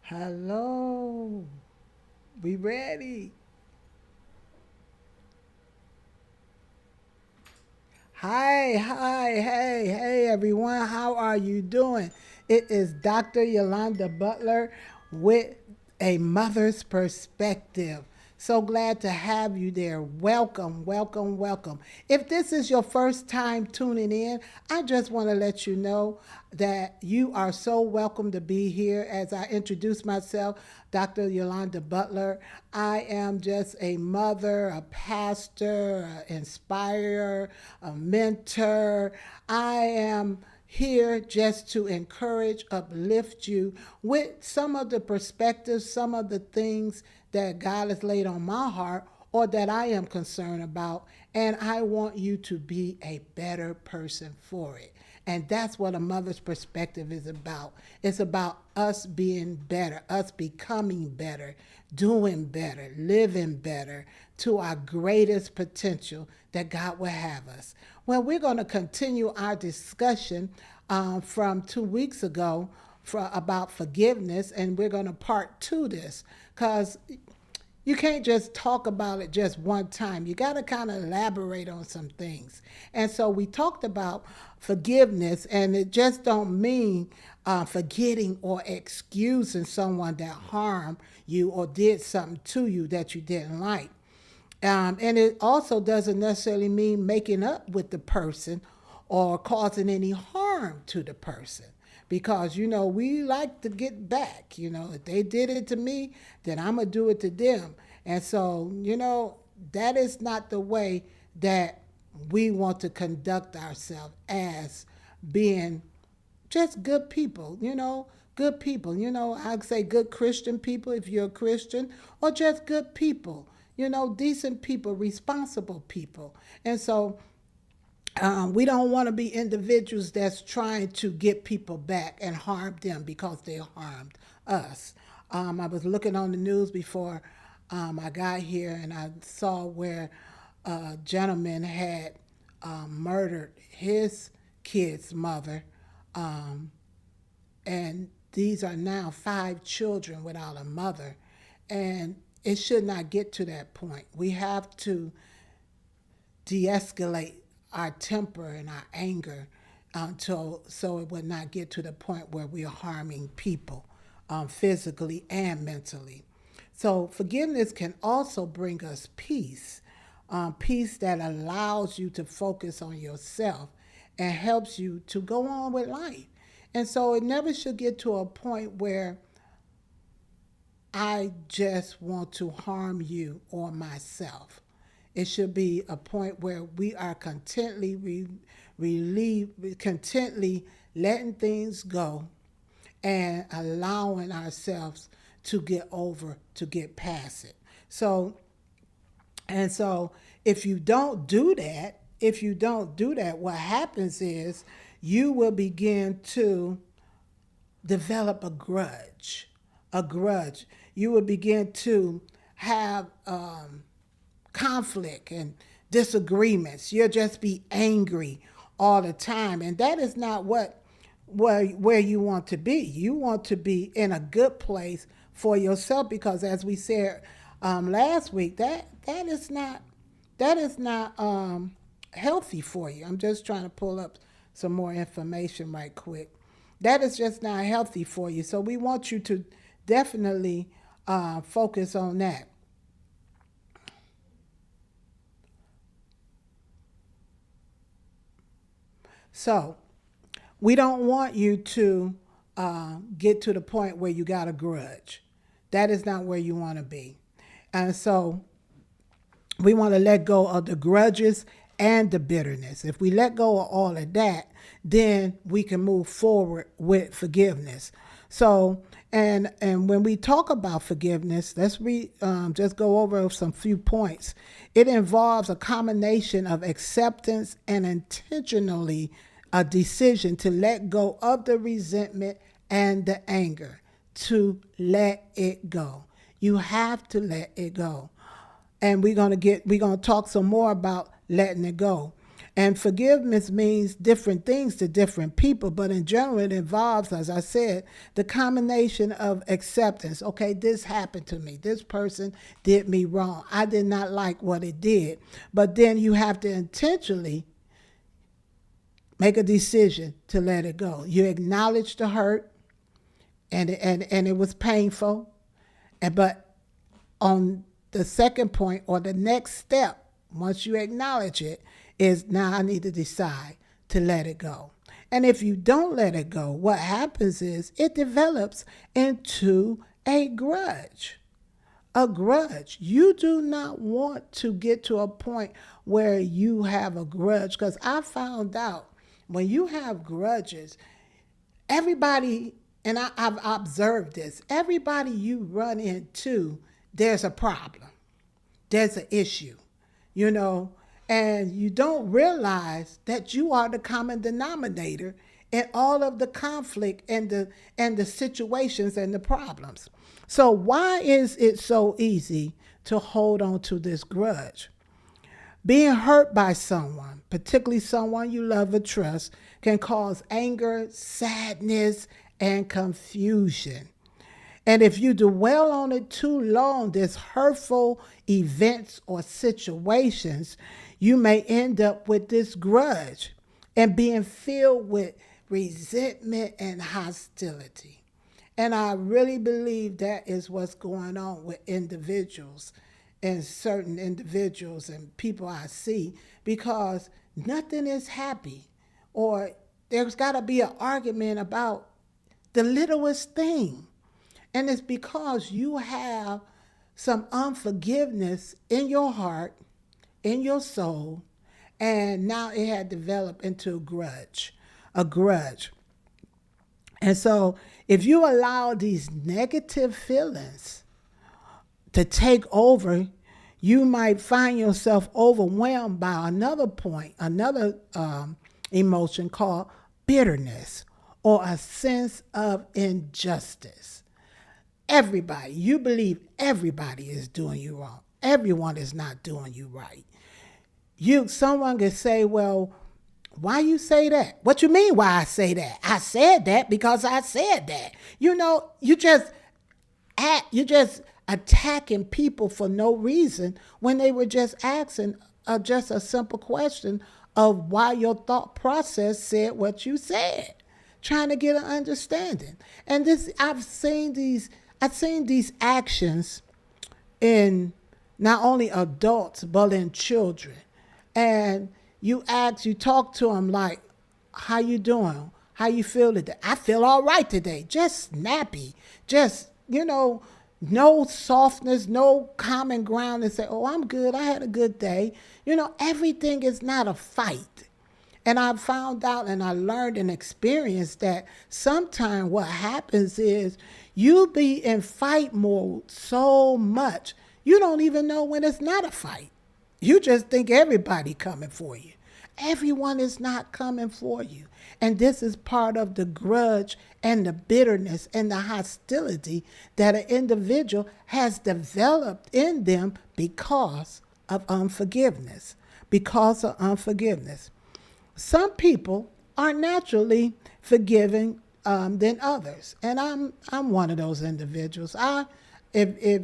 Hello. We ready? Hey, everyone. How are you doing? It is Dr. Yolanda Butler with a mother's perspective. So glad to have you there. Welcome, welcome, welcome. If this is your first time tuning in, I just want to let you know that you are so welcome to be here. As I introduce myself, Dr. Yolanda Butler, I am just a mother, a pastor, an inspirer, a mentor. I am here just to encourage, uplift you with some of the perspectives, some of the things that God has laid on my heart or that I am concerned about. And I want you to be a better person for it. And that's what a mother's perspective is about. It's about us being better, us becoming better, doing better, living better to our greatest potential that God will have us. Well, we're going to continue our discussion from 2 weeks ago about forgiveness, and we're going to part two this because you can't just talk about it just one time. You got to kind of elaborate on some things. And so we talked about forgiveness, and it just don't mean forgetting or excusing someone that harmed you or did something to you that you didn't like. And it also doesn't necessarily mean making up with the person or causing any harm to the person. Because, we like to get back. If they did it to me, then I'm going to do it to them. And so, that is not the way that we want to conduct ourselves as being just good people, good people. I'd say good Christian people if you're a Christian, or just good people, decent people, responsible people. And so we don't want to be individuals that's trying to get people back and harm them because they harmed us. I was looking on the news before I got here, and I saw where a gentleman had murdered his kid's mother, um, and these are now 5 children without a mother. And it should not get to that point. We have to de escalate our temper and our anger until so it would not get to the point where we are harming people physically and mentally. So forgiveness can also bring us peace, peace that allows you to focus on yourself and helps you to go on with life. And so it never should get to a point where I just want to harm you or myself. It should be a point where we are contently letting things go and allowing ourselves to get over, to get past it. So if you don't do that, what happens is you will begin to develop a grudge. You will begin to have conflict and disagreements. You'll just be angry all the time, and that is not where you want to be. You want to be in a good place for yourself because, as we said last week, that is not healthy for you. I'm just trying to pull up some more information right quick. That is just not healthy for you. So we want you to definitely focus on that. So we don't want you to get to the point where you got a grudge. That is not where you want to be. And so we want to let go of the grudges and the bitterness. If we let go of all of that, then we can move forward with forgiveness. So, and when we talk about forgiveness, just go over some few points. It involves a combination of acceptance and intentionally a decision to let go of the resentment and the anger. To let it go, you have to let it go. And we're gonna talk some more about letting it go. And forgiveness means different things to different people, but in general, it involves, as I said, the combination of acceptance. Okay, this happened to me. This person did me wrong. I did not like what it did. But then you have to intentionally make a decision to let it go. You acknowledge the hurt, and it was painful. But on the second point, or the next step, once you acknowledge it, is now I need to decide to let it go. And if you don't let it go, what happens is it develops into a grudge. A grudge. You do not want to get to a point where you have a grudge, because I found out when you have grudges, everybody, and I've observed this, everybody you run into, there's a problem. There's an issue, you know, and you don't realize that you are the common denominator in all of the conflict and the situations and the problems. So why is it so easy to hold on to this grudge? Being hurt by someone, particularly someone you love or trust, can cause anger, sadness, and confusion. And if you dwell on it too long, this hurtful events or situations, you may end up with this grudge and being filled with resentment and hostility. And I really believe that is what's going on with individuals, and certain individuals and people I see, because nothing is happy, or there's got to be an argument about the littlest thing. And it's because you have some unforgiveness in your heart, in your soul, and now it had developed into a grudge. And so if you allow these negative feelings to take over, you might find yourself overwhelmed by another emotion called bitterness, or a sense of injustice. Everybody, you believe everybody is doing you wrong. Everyone is not doing you right. Someone could say, well, why you say that? What you mean why I say that? I said that because I said that. You know, you just attacking people for no reason when they were just asking just a simple question of why your thought process said what you said, trying to get an understanding. And I've seen these actions in not only adults but in children. And you talk to them like, how you doing? How you feel today? I feel all right today. Just snappy. Just, no softness, no common ground and say, oh, I'm good. I had a good day. Everything is not a fight. And I found out and I learned and experienced that sometimes what happens is you be in fight mode so much, you don't even know when it's not a fight. You just think everybody coming for you. Everyone is not coming for you. And this is part of the grudge and the bitterness and the hostility that an individual has developed in them because of unforgiveness. Some people are naturally forgiving than others, and I'm one of those individuals. If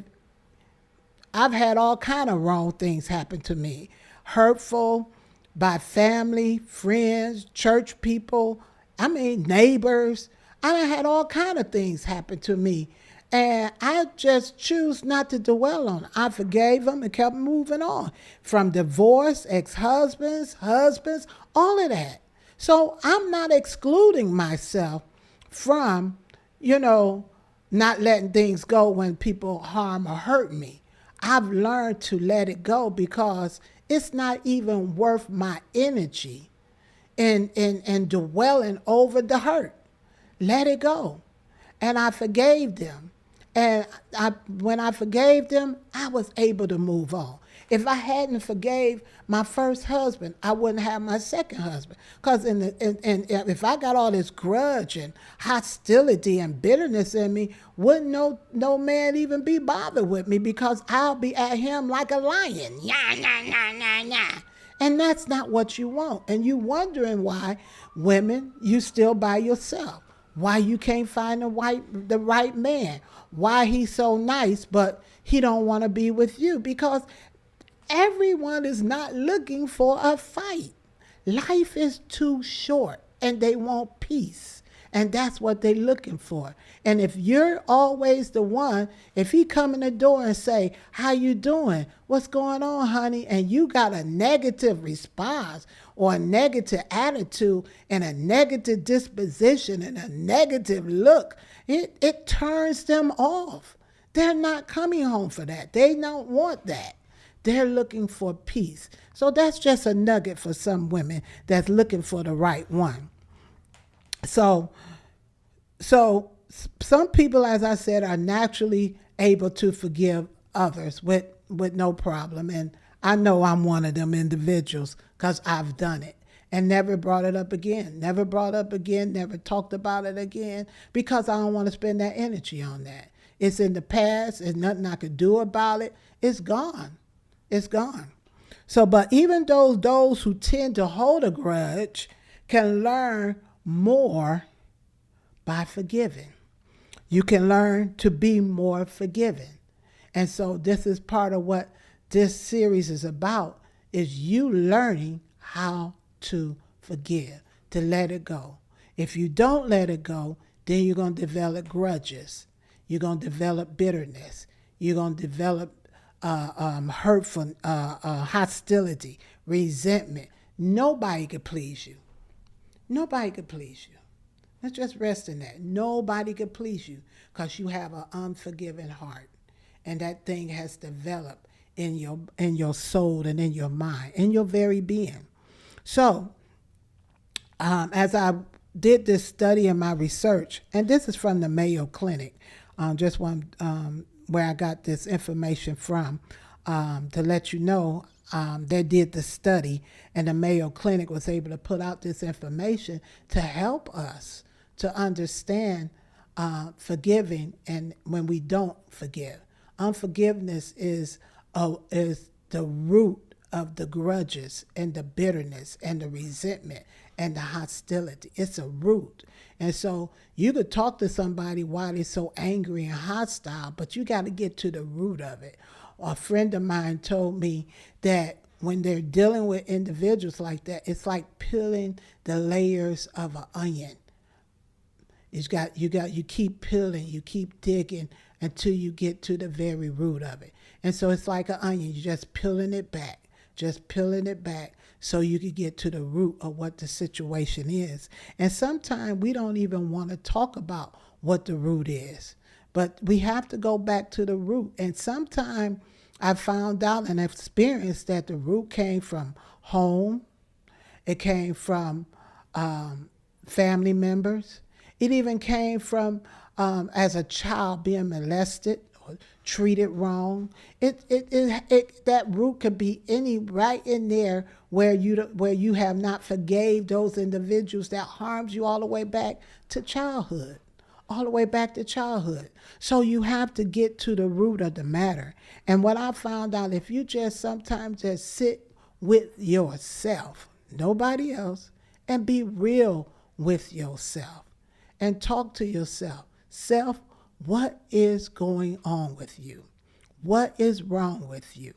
I've had all kind of wrong things happen to me, hurtful, by family, friends, church people, neighbors. I had all kind of things happen to me. And I just choose not to dwell on it. I forgave them and kept moving on. From divorce, ex-husbands, husbands, all of that. So I'm not excluding myself from, not letting things go when people harm or hurt me. I've learned to let it go because it's not even worth my energy in dwelling over the hurt. Let it go. And I forgave them. And when I forgave them, I was able to move on. If I hadn't forgave my first husband, I wouldn't have my second husband. Because if I got all this grudge and hostility and bitterness in me, wouldn't no man even be bothered with me, because I'll be at him like a lion. Yah, yah, yah, yah, yah. And that's not what you want. And you wondering why women, you still by yourself. Why you can't find the right man. Why he's so nice, but he don't want to be with you. Because everyone is not looking for a fight. Life is too short and they want peace. And that's what they're looking for. And if you're always the one, if he come in the door and say, how you doing? What's going on, honey? And you got a negative response or a negative attitude and a negative disposition and a negative look, it turns them off. They're not coming home for that. They don't want that. They're looking for peace. So that's just a nugget for some women that's looking for the right one. So some people, as I said, are naturally able to forgive others with no problem. And I know I'm one of them individuals because I've done it and never brought it up again, never talked about it again, because I don't want to spend that energy on that. It's in the past. There's nothing I could do about it. It's gone. It's gone. So, but even those who tend to hold a grudge can learn more by forgiving. You can learn to be more forgiving. And so this is part of what this series is about, is you learning how to forgive, to let it go. If you don't let it go, then you're going to develop grudges. You're going to develop bitterness. You're going to develop hurtful, hostility, resentment. Nobody could please you. Nobody could please you. Let's just rest in that. Nobody could please you because you have an unforgiving heart. And that thing has developed in your soul and in your mind, in your very being. So, as I did this study in my research, and this is from the Mayo Clinic, just one where I got this information from, to let you know, they did the study, and the Mayo Clinic was able to put out this information to help us to understand forgiving and when we don't forgive. Unforgiveness is the root of the grudges and the bitterness and the resentment and the hostility. It's a root. And so you could talk to somebody why they're so angry and hostile, but you got to get to the root of it. A friend of mine told me that when they're dealing with individuals like that, it's like peeling the layers of an onion. You keep peeling, you keep digging until you get to the very root of it. And so it's like an onion. You're just peeling it back so you can get to the root of what the situation is. And sometimes we don't even want to talk about what the root is, but we have to go back to the root. And sometimes I found out and experienced that the root came from home. It came from family members. It even came from as a child being molested or treated wrong. That root could be right in there where you have not forgave those individuals that harmed you all the way back to childhood. So you have to get to the root of the matter. And what I found out, if you just sometimes just sit with yourself, nobody else, and be real with yourself and talk to yourself. Self, what is going on with you? What is wrong with you?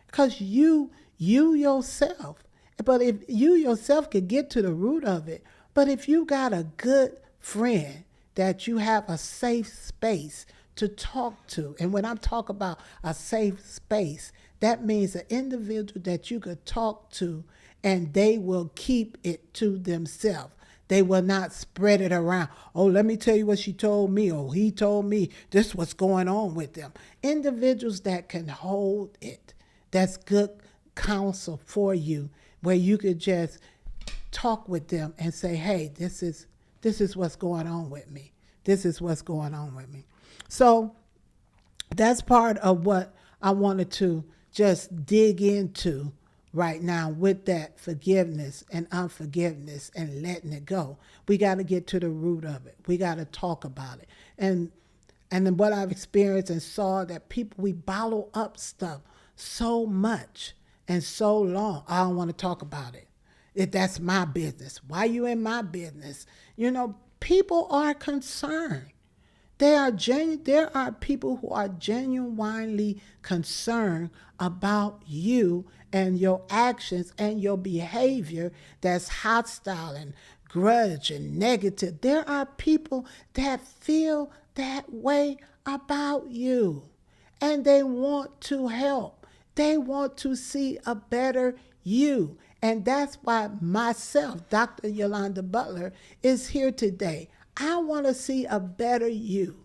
Because you yourself, but if you yourself could get to the root of it, but if you got a good friend that you have a safe space to talk to, and when I'm talking about a safe space, that means an individual that you could talk to and they will keep it to themselves. They will not spread it around. Oh, let me tell you what she told me. Oh, he told me this what's going on with them. Individuals that can hold it. That's good counsel for you, where you could just talk with them and say, hey, this is what's going on with me. This is what's going on with me. So that's part of what I wanted to just dig into right now with that forgiveness and unforgiveness and letting it go. We got to get to the root of it. We got to talk about it. And then what I've experienced and saw that people, we bottle up stuff so much and so long. I don't want to talk about it. If that's my business, why you in my business? People are concerned. There are people who are genuinely concerned about you and your actions and your behavior that's hostile and grudge and negative. There are people that feel that way about you, and they want to help. They want to see a better you. And that's why myself, Dr. Yolanda Butler, is here today. I want to see a better you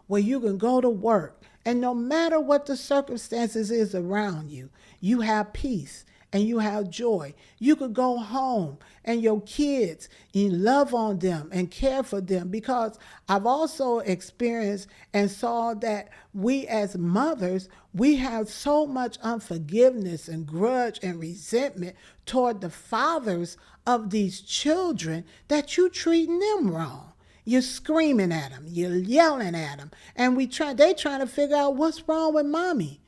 where you can go to work. And no matter what the circumstances is around you, you have peace and you have joy. You could go home and your kids, you love on them and care for them, because I've also experienced and saw that we as mothers, we have so much unforgiveness and grudge and resentment toward the fathers of these children that you treating them wrong. You're screaming at them, you're yelling at them, and they trying to figure out what's wrong with mommy.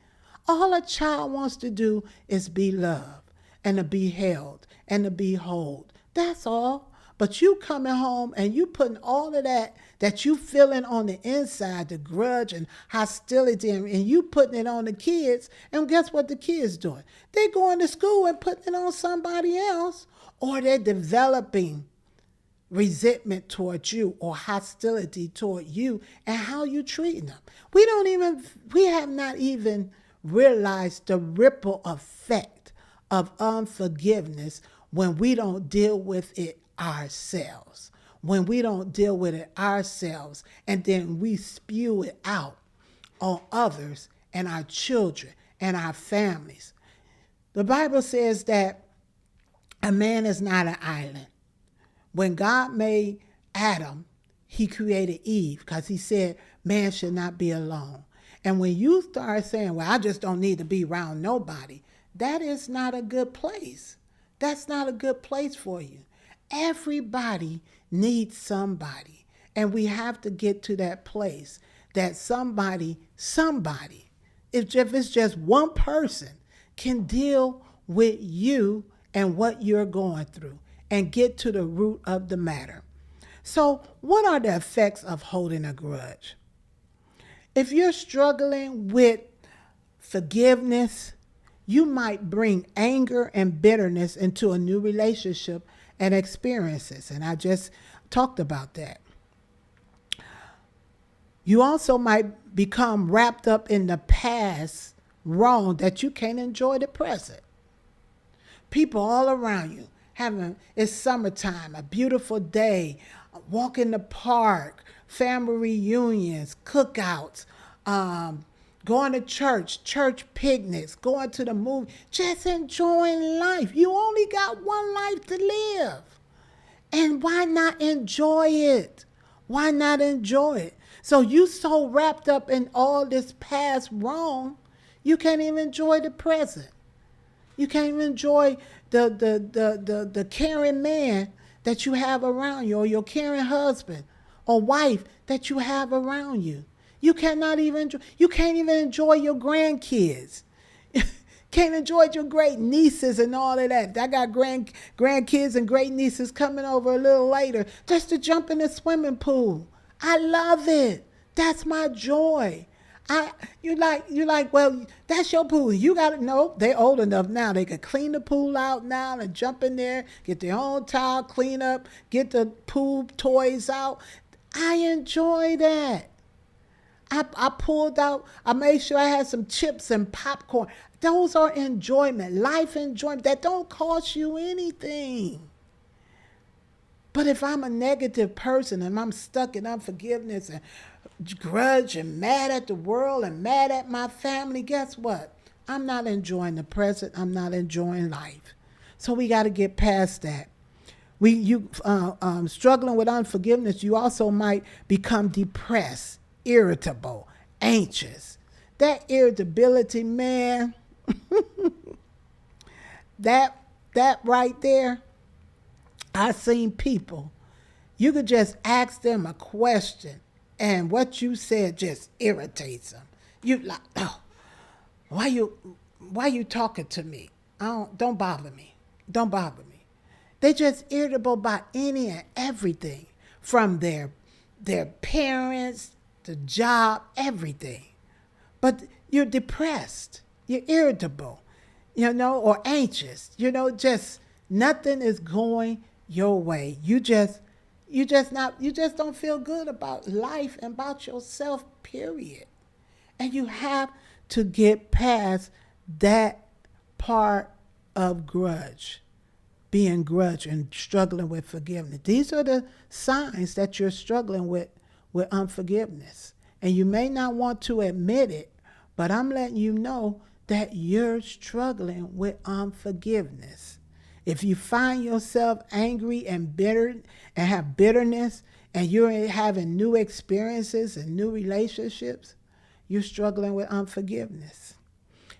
All a child wants to do is be loved and to be held and to be whole. That's all. But you coming home and you putting all of that you feeling on the inside, the grudge and hostility, and you putting it on the kids. And guess what the kids doing? They're going to school and putting it on somebody else, or they're developing resentment towards you or hostility toward you and how you treating them. We have not even realized the ripple effect of unforgiveness when we don't deal with it ourselves. When we don't deal with it ourselves, and then we spew it out on others and our children and our families. The Bible says that a man is not an island. When God made Adam, he created Eve because he said man should not be alone. And when you start saying, well, I just don't need to be around nobody, that is not a good place. That's not a good place for you. Everybody needs somebody. And we have to get to that place that somebody, if it's just one person, can deal with you and what you're going through and get to the root of the matter. So, what are the effects of holding a grudge? If you're struggling with forgiveness, you might bring anger and bitterness into a new relationship and experiences. And I just talked about that. You also might become wrapped up in the past wrong that you can't enjoy the present. People all around you it's summertime, a beautiful day, walk in the park, family reunions, cookouts, going to church picnics, going to the movie, just enjoying life. You only got one life to live. And why not enjoy it? Why not enjoy it? So you so wrapped up in all this past wrong, you can't even enjoy the present. You can't even enjoy the caring man that you have around you, or your caring husband or wife that you have around you. You can't even enjoy your grandkids. Can't enjoy your great nieces and all of that. I got grandkids and great nieces coming over a little later just to jump in the swimming pool. I love it. That's my joy. You're like, well, that's your pool. You got to know they're old enough now. They can clean the pool out now and jump in there, get their own towel, clean up, get the pool toys out. I enjoy that. I pulled out, I made sure I had some chips and popcorn. Those are enjoyment, life enjoyment that don't cost you anything. But if I'm a negative person and I'm stuck in unforgiveness and grudge and mad at the world and mad at my family, guess what? I'm not enjoying the present. I'm not enjoying life. So we got to get past that. Struggling with unforgiveness, you also might become depressed, irritable, anxious. That irritability, man, that right there, I've seen people, you could just ask them a question and what you said just irritates them. You like, oh, why you, Why you talking to me? Don't bother me. Don't bother me. They just irritable by any and everything, from their parents, the job, everything. But you're depressed, you're irritable, or anxious, just nothing is going your way. You just don't feel good about life and about yourself, period. And you have to get past that part of grudge, being grudge and struggling with forgiveness. These are the signs that you're struggling with unforgiveness. And you may not want to admit it, but I'm letting you know that you're struggling with unforgiveness. If you find yourself angry and bitter and have bitterness, and you're having new experiences and new relationships, you're struggling with unforgiveness.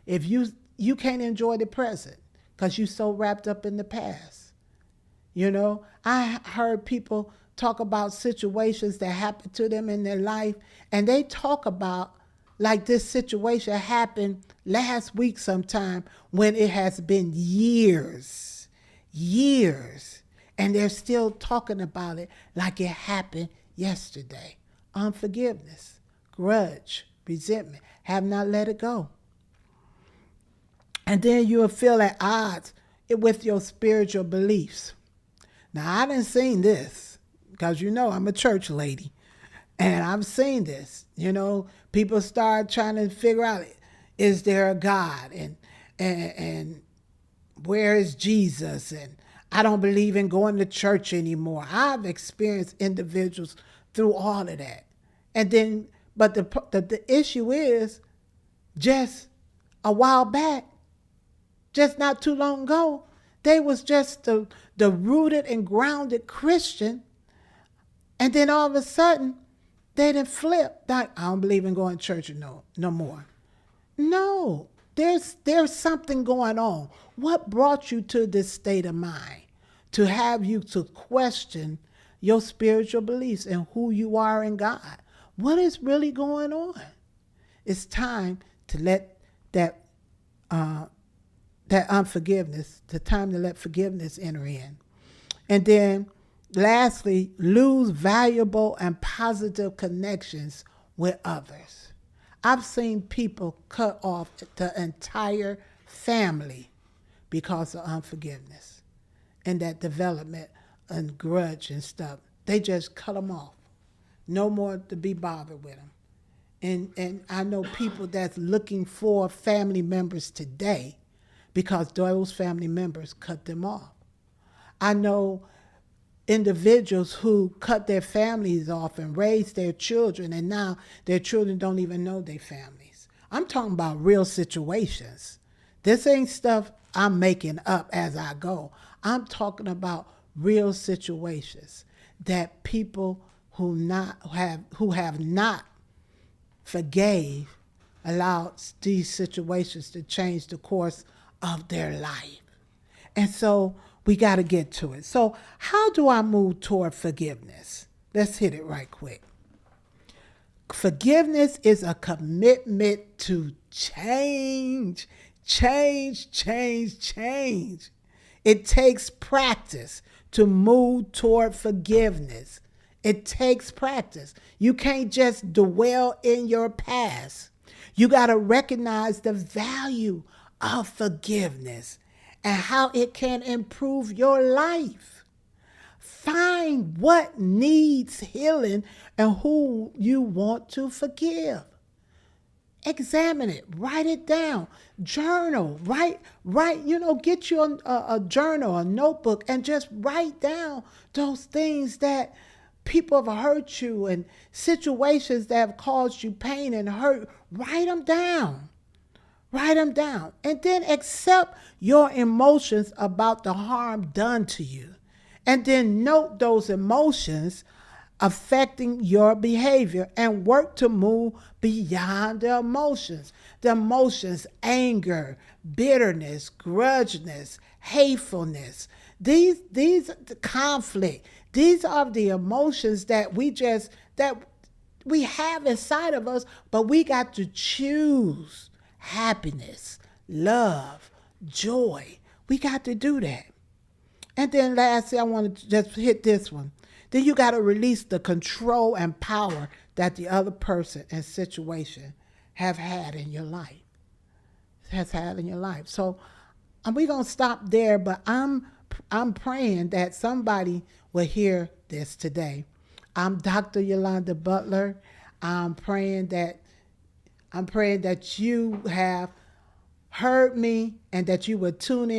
If you can't enjoy the present because you're so wrapped up in the past. I heard people talk about situations that happened to them in their life, and they talk about like this situation happened last week sometime, when it has been years, and they're still talking about it like it happened yesterday. Unforgiveness, grudge, resentment, have not let it go. And then you'll feel at odds with your spiritual beliefs. Now, I done seen this, because I'm a church lady, and I've seen this. People start trying to figure out, is there a God, and where is Jesus, and I don't believe in going to church anymore. I've experienced individuals through all of that. And then, but the issue is, just a while back, just not too long ago, they was just the rooted and grounded Christian. And then all of a sudden, they didn't flip. Like, I don't believe in going to church no more. No, there's something going on. What brought you to this state of mind to have you to question your spiritual beliefs and who you are in God? What is really going on? It's time to let that unforgiveness, the time to let forgiveness enter in. And then lastly, lose valuable and positive connections with others. I've seen people cut off the entire family because of unforgiveness and that development and grudge and stuff. They just cut them off. No more to be bothered with them. And I know people that's looking for family members today because those family members cut them off. I know individuals who cut their families off and raised their children, and now their children don't even know their families. I'm talking about real situations. This ain't stuff I'm making up as I go. I'm talking about real situations that people who have not forgave allowed these situations to change the course of their life. And so we got to get to it. So how do I move toward forgiveness? Let's hit it right quick. Forgiveness is a commitment to change. It takes practice to move toward forgiveness. It takes practice. You can't just dwell in your past. You got to recognize the value of forgiveness and how it can improve your life. Find what needs healing and who you want to forgive. Examine it, write it down, journal, write, get you a journal, a notebook, and just write down those things that people have hurt you and situations that have caused you pain and hurt. Write them down. And then accept your emotions about the harm done to you. And then note those emotions affecting your behavior and work to move beyond the emotions. The emotions, anger, bitterness, grudginess, hatefulness. These conflict. These are the emotions that we have inside of us, but we got to choose happiness, love, joy. We got to do that. And then lastly, I want to just hit this one. Then you got to release the control and power that the other person and situation have had in your life. Has had in your life. So we're going to stop there, but I'm praying that somebody will hear this today. I'm Dr. Yolanda Butler. I'm praying that you have heard me and that you will tune in